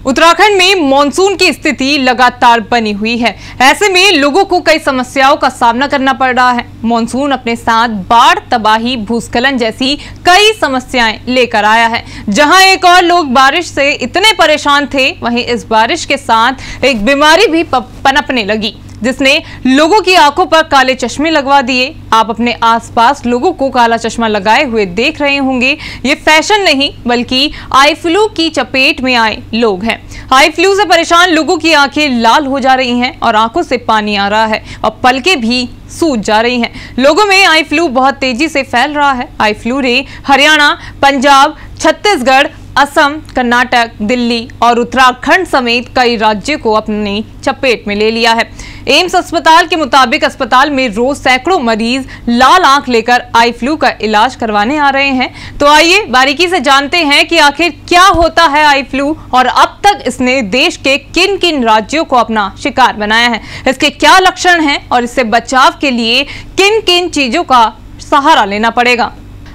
उत्तराखंड में मॉनसून की स्थिति लगातार बनी हुई है। ऐसे में लोगों को कई समस्याओं का सामना करना पड़ रहा है। मॉनसून अपने साथ बाढ़, तबाही, भूस्खलन जैसी कई समस्याएं लेकर आया है। जहां एक और लोग बारिश से इतने परेशान थे, वहीं इस बारिश के साथ एक बीमारी भी पनपने लगी, जिसने लोगों की आंखों पर काले चश्मे लगवा दिए। आप अपने आसपास लोगों को काला चश्मा लगाए हुए देख रहे होंगे। ये फैशन नहीं, बल्कि आई फ्लू की चपेट में आए लोग हैं। आई फ्लू से परेशान लोगों की आंखें लाल हो जा रही हैं और आंखों से पानी आ रहा है और पलकें भी सूज जा रही हैं। लोगों में आई फ्लू बहुत तेजी से फैल रहा है। आई फ्लू ने हरियाणा, पंजाब, छत्तीसगढ़, असम, कर्नाटक, दिल्ली और उत्तराखंड समेत कई राज्यों को अपनी चपेट में ले लिया है। एम्स अस्पताल के मुताबिक अस्पताल में रोज सैकड़ों मरीज लाल आंख लेकर आई फ्लू का इलाज करवाने आ रहे हैं। तो आइए बारीकी से जानते हैं कि आखिर क्या होता है आई फ्लू और अब तक इसने देश के किन किन राज्यों को अपना शिकार बनाया है, इसके क्या लक्षण हैं और इससे बचाव के लिए किन किन चीजों का सहारा लेना पड़ेगा।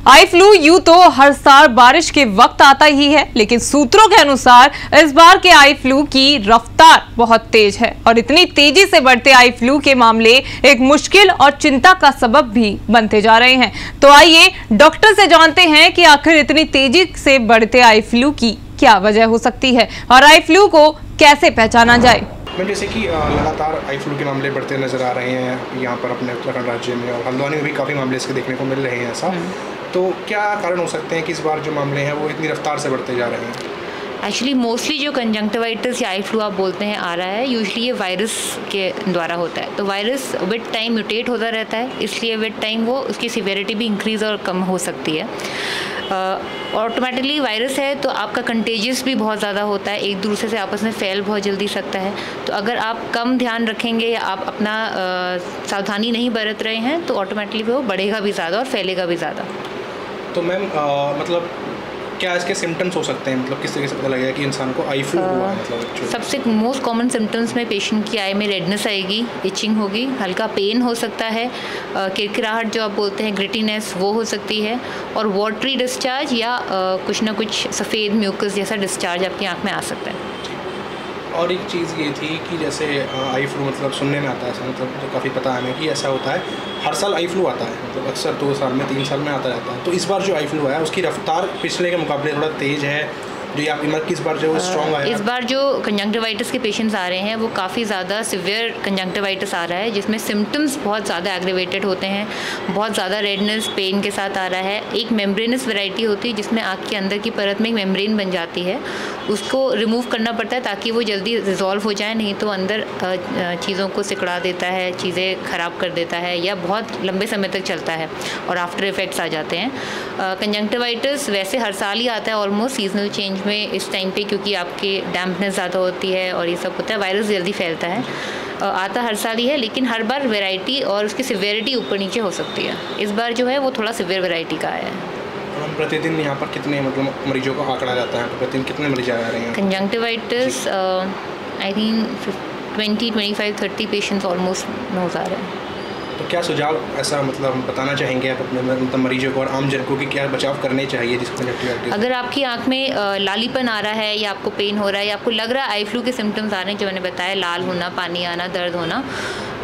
आई फ्लू यूं तो हर साल बारिश के वक्त आता ही है, लेकिन सूत्रों के अनुसार इस बार के आई फ्लू की रफ्तार बहुत तेज है और इतनी तेजी से बढ़ते आई फ्लू के मामले एक मुश्किल और चिंता का सबब भी बनते जा रहे हैं। तो आइए डॉक्टर से जानते हैं कि आखिर इतनी तेजी से बढ़ते आई फ्लू की क्या वजह हो सकती है और आई फ्लू को कैसे पहचाना जाए। जैसे कि लगातार आई फ्लू के मामले बढ़ते नज़र आ रहे हैं यहाँ पर अपने उत्तराखंड राज्य में, और हल्द्वानी में भी काफ़ी मामले इसके देखने को मिल रहे हैं। ऐसा तो क्या कारण हो सकते हैं कि इस बार जो मामले हैं वो इतनी रफ्तार से बढ़ते जा रहे हैं? एक्चुअली मोस्टली जो कंजंक्टिवाइटिस या आई फ्लू आप बोलते हैं आ रहा है, यूजुअली ये वायरस के द्वारा होता है। तो वायरस विद टाइम म्यूटेट होता रहता है, इसलिए विद टाइम वो उसकी सिवियरिटी भी इंक्रीज़ और कम हो सकती है। ऑटोमेटिकली वायरस है तो आपका कंटेजियस भी बहुत ज़्यादा होता है, एक दूसरे से आपस में फैल बहुत जल्दी सकता है। तो अगर आप कम ध्यान रखेंगे या आप अपना सावधानी नहीं बरत रहे हैं तो ऑटोमेटिकली वो बढ़ेगा भी ज़्यादा और फैलेगा भी ज़्यादा। तो मैम मतलब क्या इसके सिम्टम्स हो सकते हैं, मतलब किस तरीके से पता लगेगा कि इंसान को आई फ्लू हुआ है? मतलब सबसे मोस्ट कॉमन सिम्टम्स में पेशेंट की आई में रेडनेस आएगी, इचिंग होगी, हल्का पेन हो सकता है, किरकिराहट जो आप बोलते हैं ग्रिटीनेस वो हो सकती है, और वाटरी डिस्चार्ज या कुछ ना कुछ सफ़ेद म्यूकस जैसा डिस्चार्ज आपकी आँख में आ सकता है। और एक चीज़ ये थी कि जैसे आई फ्लू मतलब सुनने में आता है ऐसा, मतलब तो काफ़ी पता है हमें कि ऐसा होता है, हर साल आई फ्लू आता है, मतलब अक्सर 2 साल में 3 साल में आता रहता है। तो इस बार जो आई फ्लू आया उसकी रफ्तार पिछले के मुकाबले थोड़ा तेज़ है, जो ये आपकी इस बार जो स्ट्रॉन्ग आया। इस बार जो कंजंक्टिवाइटिस के पेशेंट्स आ रहे हैं वो काफ़ी ज़्यादा सिवियर कंजंक्टिवाइटिस आ रहा है, जिसमें सिम्टम्स बहुत ज़्यादा एग्रेवेटेड होते हैं, बहुत ज़्यादा रेडनेस पेन के साथ आ रहा है। एक मेम्ब्रेनस वैरायटी होती है जिसमें आँख के अंदर की परत में एक मेम्ब्रेन बन जाती है, उसको रिमूव करना पड़ता है ताकि वो जल्दी रिजॉल्व हो जाए, नहीं तो अंदर चीज़ों को सिकुड़ा देता है, चीज़ें ख़राब कर देता है या बहुत लंबे समय तक चलता है और आफ्टर इफ़ेक्ट्स आ जाते हैं। कंजंक्टिवाइटिस वैसे हर साल ही आता है ऑलमोस्ट सीजनल चेंज में इस टाइम पे, क्योंकि आपके डैम्पनेस ज़्यादा होती है और ये सब होता है, वायरस जल्दी फैलता है। आता हर साल ही है, लेकिन हर बार वैरायटी और उसकी सिवियरिटी ऊपर नीचे हो सकती है। इस बार जो है वो थोड़ा सिवियर वैरायटी का आया है। प्रतिदिन यहाँ पर कितने मतलब मरीजों का आंकड़ा जाता है, प्रतिदिन कितने मरीज आ रहे हैं? Conjunctivitis I think 20, 25, 30 patients almost रोज़ आ रहे हैं। तो क्या सुझाव ऐसा मतलब हम बताना चाहेंगे आप अपने मतलब मरीजों को और आम जन को कि क्या बचाव करने चाहिए जिसको कंजंक्टिवाइटिस? अगर आपकी आंख में लालीपन आ रहा है या आपको पेन हो रहा है या आपको लग रहा है आई फ्लू के सिम्टम्स आ रहे हैं जो मैंने बताया, लाल होना, पानी आना, दर्द होना,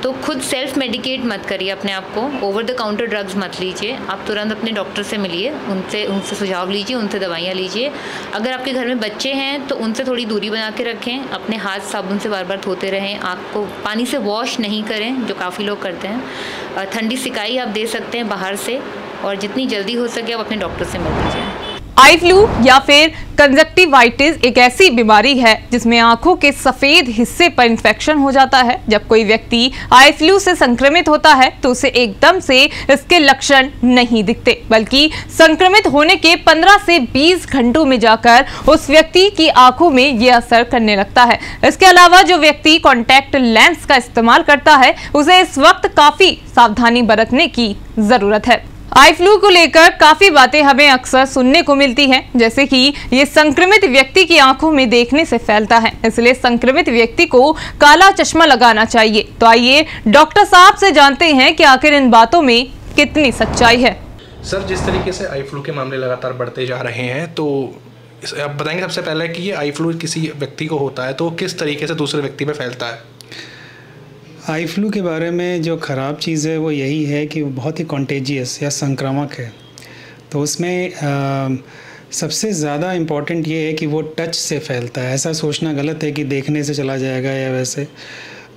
तो खुद सेल्फ मेडिकेट मत करिए अपने आप को, ओवर द काउंटर ड्रग्स मत लीजिए। आप तुरंत अपने डॉक्टर से मिलिए, उनसे सुझाव लीजिए, उनसे दवाइयाँ लीजिए। अगर आपके घर में बच्चे हैं तो उनसे थोड़ी दूरी बना के रखें, अपने हाथ साबुन से बार बार धोते रहें, आँख को पानी से वॉश नहीं करें जो काफ़ी लोग करते हैं। ठंडी सिकाई आप दे सकते हैं बाहर से, और जितनी जल्दी हो सके आप अपने डॉक्टर से मिल लीजिए। आई फ्लू या फिर कंजक्टिवाइटिस एक ऐसी बीमारी है जिसमें आंखों के सफेद हिस्से पर इंफेक्शन हो जाता है। जब कोई व्यक्ति आई फ्लू से संक्रमित होता है तो उसे एकदम से इसके लक्षण नहीं दिखते, बल्कि संक्रमित होने के 15 से 20 घंटों में जाकर उस व्यक्ति की आंखों में यह असर करने लगता है। इसके अलावा जो व्यक्ति कॉन्टैक्ट लेंस का इस्तेमाल करता है उसे इस वक्त काफी सावधानी बरतने की जरूरत है। आई फ्लू को लेकर काफी बातें हमें अक्सर सुनने को मिलती हैं, जैसे कि ये संक्रमित व्यक्ति की आंखों में देखने से फैलता है, इसलिए संक्रमित व्यक्ति को काला चश्मा लगाना चाहिए। तो आइए डॉक्टर साहब से जानते हैं कि आखिर इन बातों में कितनी सच्चाई है। सर, जिस तरीके से आई फ्लू के मामले लगातार बढ़ते जा रहे हैं, तो आप बताएंगे सबसे पहले कि ये आई फ्लू किसी व्यक्ति को होता है तो किस तरीके से दूसरे व्यक्ति में फैलता है? आई फ्लू के बारे में जो ख़राब चीज़ है वो यही है कि वो बहुत ही कॉन्टेजियस या संक्रामक है। तो उसमें सबसे ज़्यादा इम्पॉर्टेंट ये है कि वो टच से फैलता है। ऐसा सोचना गलत है कि देखने से चला जाएगा या वैसे।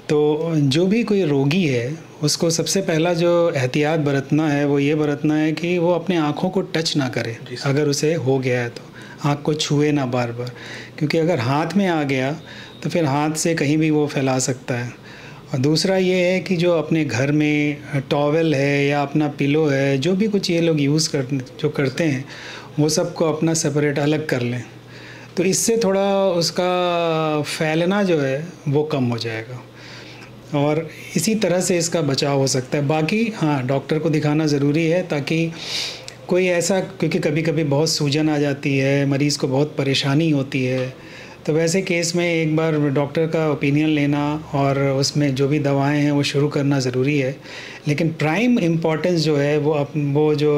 तो जो भी कोई रोगी है उसको सबसे पहला जो एहतियात बरतना है वो ये बरतना है कि वो अपने आँखों को टच ना करे। अगर उसे हो गया है तो आँख को छुए ना बार बार, क्योंकि अगर हाथ में आ गया तो फिर हाथ से कहीं भी वो फैला सकता है। और दूसरा ये है कि जो अपने घर में टॉवेल है या अपना पिलो है, जो भी कुछ ये लोग यूज़ करते हैं वो सबको अपना सेपरेट अलग कर लें, तो इससे थोड़ा उसका फैलना जो है वो कम हो जाएगा और इसी तरह से इसका बचाव हो सकता है। बाकी हाँ, डॉक्टर को दिखाना ज़रूरी है ताकि कोई ऐसा, क्योंकि कभी कभी बहुत सूजन आ जाती है, मरीज़ को बहुत परेशानी होती है, तो वैसे केस में एक बार डॉक्टर का ओपिनियन लेना और उसमें जो भी दवाएं हैं वो शुरू करना ज़रूरी है। लेकिन प्राइम इम्पॉर्टेंस जो है वो जो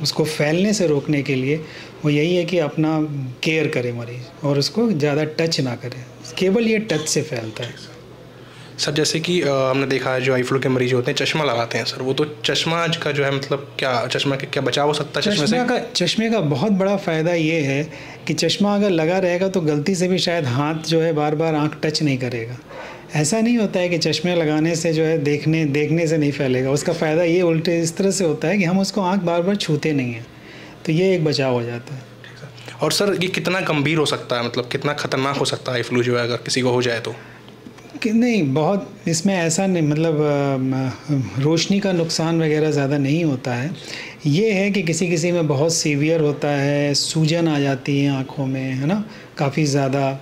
उसको फैलने से रोकने के लिए वो यही है कि अपना केयर करे मरीज़ और उसको ज़्यादा टच ना करे। केवल ये टच से फैलता है। सर जैसे कि हमने देखा है जो आई फ्लू के मरीज होते हैं चश्मा लगाते हैं सर, वो तो चश्मा का जो है मतलब क्या चश्मा के क्या बचाव हो सकता है चश्मे से? चश्मे का बहुत बड़ा फ़ायदा ये है कि चश्मा अगर लगा रहेगा तो गलती से भी शायद हाथ जो है बार बार आँख टच नहीं करेगा। ऐसा नहीं होता है कि चश्मे लगाने से जो है देखने से नहीं फैलेगा। उसका फ़ायदा ये उल्टे इस तरह से होता है कि हम उसको आँख बार बार छूते नहीं हैं, तो ये एक बचाव हो जाता है। और सर ये कितना गंभीर हो सकता है, मतलब कितना ख़तरनाक हो सकता है आई फ्लू जो है अगर किसी को हो जाए तो? कि नहीं, बहुत इसमें ऐसा नहीं, मतलब रोशनी का नुकसान वगैरह ज़्यादा नहीं होता है। ये है कि किसी में बहुत सीवियर होता है, सूजन आ जाती है आँखों में, है ना, काफ़ी ज़्यादा।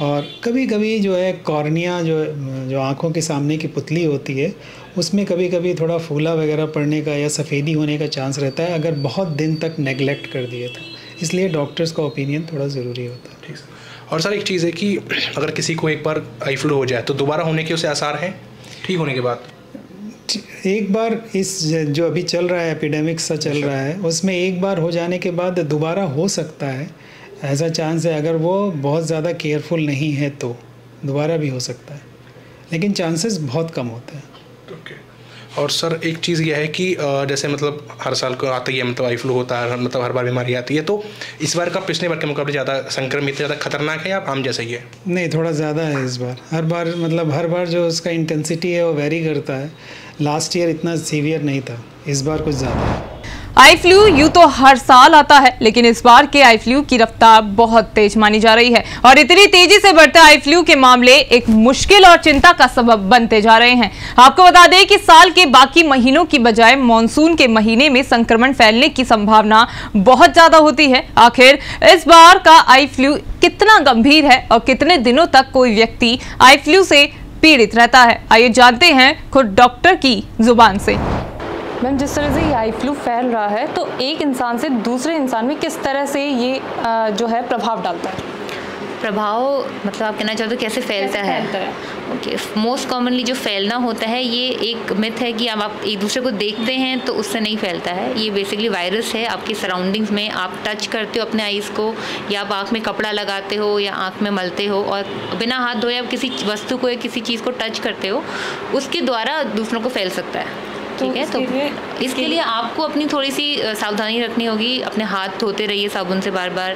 और कभी कभी जो है कॉर्निया जो आँखों के सामने की पुतली होती है उसमें कभी कभी थोड़ा फूला वगैरह पड़ने का या सफ़ेदी होने का चांस रहता है अगर बहुत दिन तक नेगलेक्ट कर दिए तो। इसलिए डॉक्टर्स का ओपिनियन थोड़ा ज़रूरी होता है। ठीक है। और सर एक चीज़ है कि अगर किसी को एक बार आई फ्लू हो जाए तो दोबारा होने के उसे आसार हैं ठीक होने के बाद? एक बार इस जो अभी चल रहा है एपिडेमिक सा चल रहा है उसमें एक बार हो जाने के बाद दोबारा हो सकता है, ऐसा चांस है। अगर वो बहुत ज़्यादा केयरफुल नहीं है तो दोबारा भी हो सकता है, लेकिन चांसेस बहुत कम होते हैं। ओके। और सर एक चीज़ यह है कि जैसे मतलब हर साल को आता ही है, मतलब आई फ्लू होता है, मतलब हर बार बीमारी आती है, तो इस बार का पिछले बार के मुकाबले ज़्यादा संक्रमित, ज़्यादा खतरनाक है या आम जैसा ही है? नहीं, थोड़ा ज़्यादा है इस बार। हर बार जो उसका इंटेंसिटी है वो वेरी करता है। लास्ट ईयर इतना सीवियर नहीं था, इस बार कुछ ज़्यादा है। आई फ्लू यूं तो हर साल आता है, लेकिन इस बार के आई फ्लू की रफ्तार बहुत तेज मानी जा रही है और इतनी तेजी से बढ़ते आई फ्लू के मामले एक मुश्किल और चिंता का सबब बनते जा रहे हैं। आपको बता दें कि साल के बाकी महीनों की बजाय मॉनसून के महीने में संक्रमण फैलने की संभावना बहुत ज्यादा होती है। आखिर इस बार का आई फ्लू कितना गंभीर है और कितने दिनों तक कोई व्यक्ति आई फ्लू से पीड़ित रहता है, आइए जानते हैं खुद डॉक्टर की जुबान से। मैम, जिस तरह से ये आई फ्लू फैल रहा है तो एक इंसान से दूसरे इंसान में किस तरह से ये जो है प्रभाव डालता है? प्रभाव मतलब आप कहना चाहते हो कैसे फैलता है? ओके, मोस्ट कॉमनली जो फैलना होता है ये एक मिथ है कि आप एक दूसरे को देखते हैं तो उससे नहीं फैलता है। ये बेसिकली वायरस है आपकी सराउंडिंग्स में, आप टच करते हो अपने आईज़ को या आप आँख में कपड़ा लगाते हो या आँख में मलते हो और बिना हाथ धोए आप किसी वस्तु को या किसी चीज़ को टच करते हो, उसके द्वारा दूसरों को फैल सकता है। ठीक है, तो इसके लिए आपको अपनी थोड़ी सी सावधानी रखनी होगी। अपने हाथ धोते रहिए साबुन से बार बार,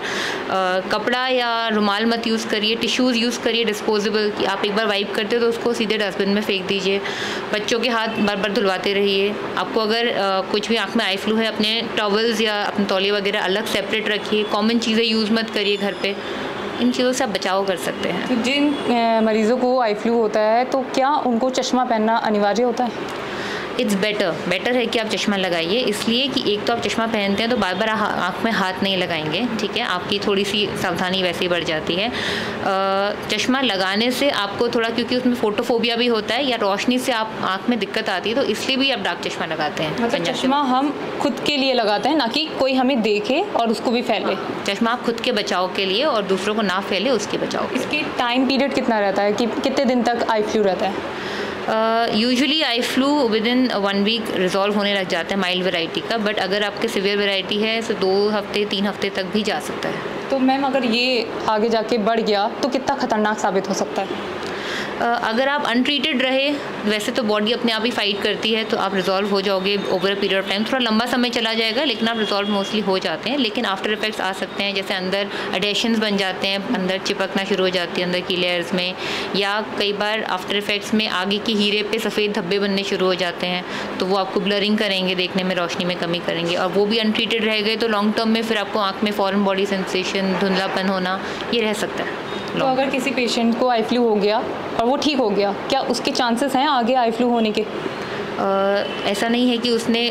कपड़ा या रुमाल मत यूज़ करिए, टिश्यूज़ यूज़ करिए डिस्पोजेबल, कि आप एक बार वाइप करते हो तो उसको सीधे डस्टबिन में फेंक दीजिए। बच्चों के हाथ बार बार धुलवाते रहिए। आपको अगर कुछ भी आँख में आई फ्लू है, अपने टॉवल्स या अपने तौलिए वगैरह अलग सेपरेट रखिए। कॉमन चीज़ें यूज़ मत करिए घर पर, इन चीज़ों से आप बचाव कर सकते हैं। तो जिन मरीज़ों को आई फ्लू होता है तो क्या उनको चश्मा पहनना अनिवार्य होता है? इट्स बेटर है कि आप चश्मा लगाइए, इसलिए कि एक तो आप चश्मा पहनते हैं तो बार बार आँख में हाथ नहीं लगाएंगे। ठीक है, आपकी थोड़ी सी सावधानी वैसे ही बढ़ जाती है। चश्मा लगाने से आपको थोड़ा, क्योंकि उसमें फोटोफोबिया भी होता है या रोशनी से आप आँख में दिक्कत आती है, तो इसलिए भी आप डार्क चश्मा लगाते हैं। मतलब चश्मा हम खुद के लिए लगाते हैं, ना कि कोई हमें देखे और उसको भी फैले। चश्मा आप खुद के बचाव के लिए और दूसरों को ना फैले उसके बचाव। इसकी टाइम पीरियड कितना रहता है, कि कितने दिन तक आई फ्लू रहता है? Usually eye flu within 1 week resolve होने लग जाता है माइल्ड वैरायटी का, बट अगर आपके सिवियर वैरायटी है तो 2 हफ्ते 3 हफ्ते तक भी जा सकता है। तो मैम अगर ये आगे जाके बढ़ गया तो कितना खतरनाक साबित हो सकता है? अगर आप अनट्रीटेड रहे, वैसे तो बॉडी अपने आप ही फाइट करती है, तो आप रिजॉल्व हो जाओगे over a period of time. थोड़ा लंबा समय चला जाएगा लेकिन आप रिजॉल्व मोस्टली हो जाते हैं। लेकिन आफ्टर इफेक्ट्स आ सकते हैं, जैसे अंदर एडेशंस बन जाते हैं, अंदर चिपकना शुरू हो जाती है अंदर की लेयर्स में, या कई बार आफ्टर इफेक्ट्स में आगे की हीरे पे सफ़ेद धब्बे बनने शुरू हो जाते हैं, तो वो आपको ब्लरिंग करेंगे, देखने में रोशनी में कमी करेंगे। और वो भी अनट्रीटेड रह गए तो लॉन्ग टर्म में फिर आपको आँख में फॉरेन बॉडी सेंसेशन, धुंधलापन होना, ये रह सकता है। तो अगर किसी पेशेंट को आई फ्लू हो गया और वो ठीक हो गया, क्या उसके चांसेस हैं आगे आई फ्लू होने के? ऐसा नहीं है कि उसने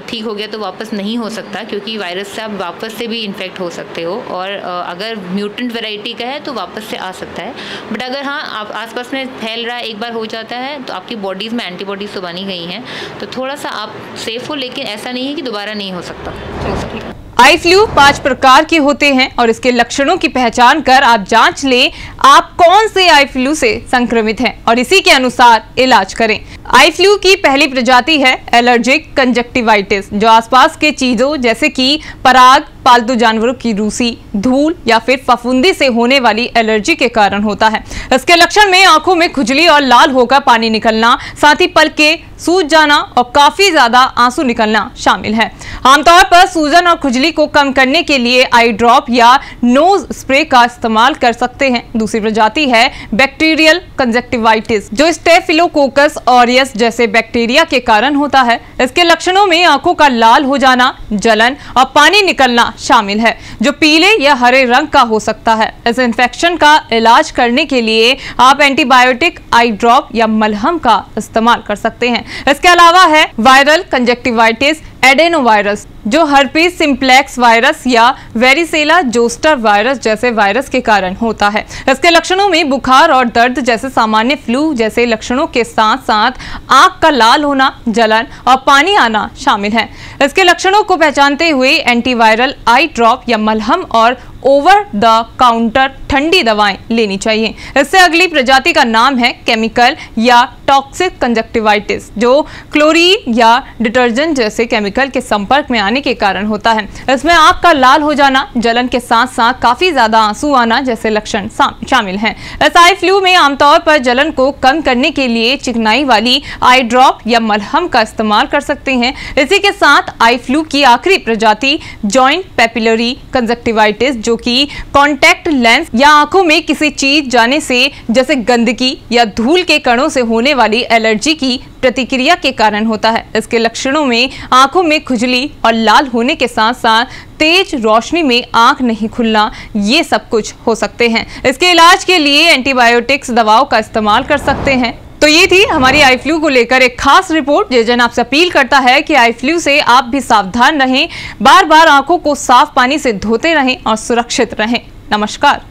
ठीक हो गया तो वापस नहीं हो सकता, क्योंकि वायरस से आप वापस से भी इन्फेक्ट हो सकते हो, और अगर म्यूटेंट वैरायटी का है तो वापस से आ सकता है। बट अगर हाँ आप आसपास में फैल रहा है, एक बार हो जाता है, तो आपकी बॉडीज़ में एंटीबॉडीज़ तो बनी गई हैं, तो थोड़ा सा आप सेफ हो, लेकिन ऐसा नहीं है कि दोबारा नहीं हो सकता। आई फ्लू 5 प्रकार के होते हैं और इसके लक्षणों की पहचान कर आप जांच लें आप कौन से आई फ्लू से संक्रमित हैं और इसी के अनुसार इलाज करें। आई फ्लू की पहली प्रजाति है एलर्जिक कंजक्टिवाइटिस, जो आसपास के चीजों जैसे कि पराग, पालतू जानवरों की रूसी, धूल या फिर फफूंदी से होने वाली एलर्जी के कारण होता है। इसके लक्षण में आंखों में खुजली और लाल होकर पानी निकलना, साथ ही पलकें सूज जाना और काफी ज्यादा आंसू निकलना शामिल है। आमतौर पर सूजन और खुजली को कम करने के लिए आई ड्रॉप या नोज स्प्रे का इस्तेमाल कर सकते हैं। दूसरी प्रजाति है बैक्टीरियल कंजक्टिवाइटिस, जो स्टेफिलोकोकस ऑरियस जैसे बैक्टीरिया के कारण होता है। इसके लक्षणों में आंखों का लाल हो जाना, जलन और पानी निकलना शामिल है, जो पीले या हरे रंग का हो सकता है। इस इन्फेक्शन का इलाज करने के लिए आप एंटीबायोटिक, आई ड्रॉप या मलहम का इस्तेमाल कर सकते हैं। इसके अलावा है वायरल कंजक्टिवाइटिस एडेनोवायरस, जो हर्पीस सिम्प्लेक्स वायरस या वेरिसेला जोस्टर वायरस जैसे वायरस के कारण होता है। इसके लक्षणों में बुखार और दर्द जैसे सामान्य फ्लू जैसे लक्षणों के साथ साथ आंख का लाल होना, जलन और पानी आना शामिल है। इसके लक्षणों को पहचानते हुए एंटीवायरल आई ड्रॉप या मलहम और ओवर द काउंटर ठंडी दवाएं लेनी चाहिए। इससे अगली प्रजाति का नाम है केमिकल या टॉक्सिक कंजक्टिवाइटिस, जो क्लोरीन या डिटर्जेंट जैसे केमिकल के संपर्क में आने के कारण होता है। इसमें आंख का लाल हो जाना, जलन के साथ साथ काफी ज्यादा आंसू आना जैसे लक्षण शामिल हैं। इस आई फ्लू में आमतौर पर जलन को कम करने के लिए चिकनाई वाली आई ड्रॉप या मलहम का इस्तेमाल कर सकते हैं। इसी के साथ आई फ्लू की आखिरी प्रजाति जॉइंट पेपिलरी कंजक्टिवाइटिस, जो कि कॉन्टैक्ट लेंस या आंखों में किसी चीज जाने से जैसे गंदगी या धूल के कणों से होने वाली एलर्जी की प्रतिक्रिया के कारण होता है। इसके लक्षणों में आंखों में खुजली और लाल होने के साथ साथ तेज रोशनी में आंख नहीं खुलना, ये सब कुछ हो सकते हैं। इसके इलाज के लिए एंटीबायोटिक्स दवाओं का इस्तेमाल कर सकते हैं। तो ये थी हमारी आई फ्लू को लेकर एक खास रिपोर्ट। जय जन आपसे अपील करता है कि आई फ्लू से आप भी सावधान रहें, बार बार आंखों को साफ पानी से धोते रहें और सुरक्षित रहें। नमस्कार।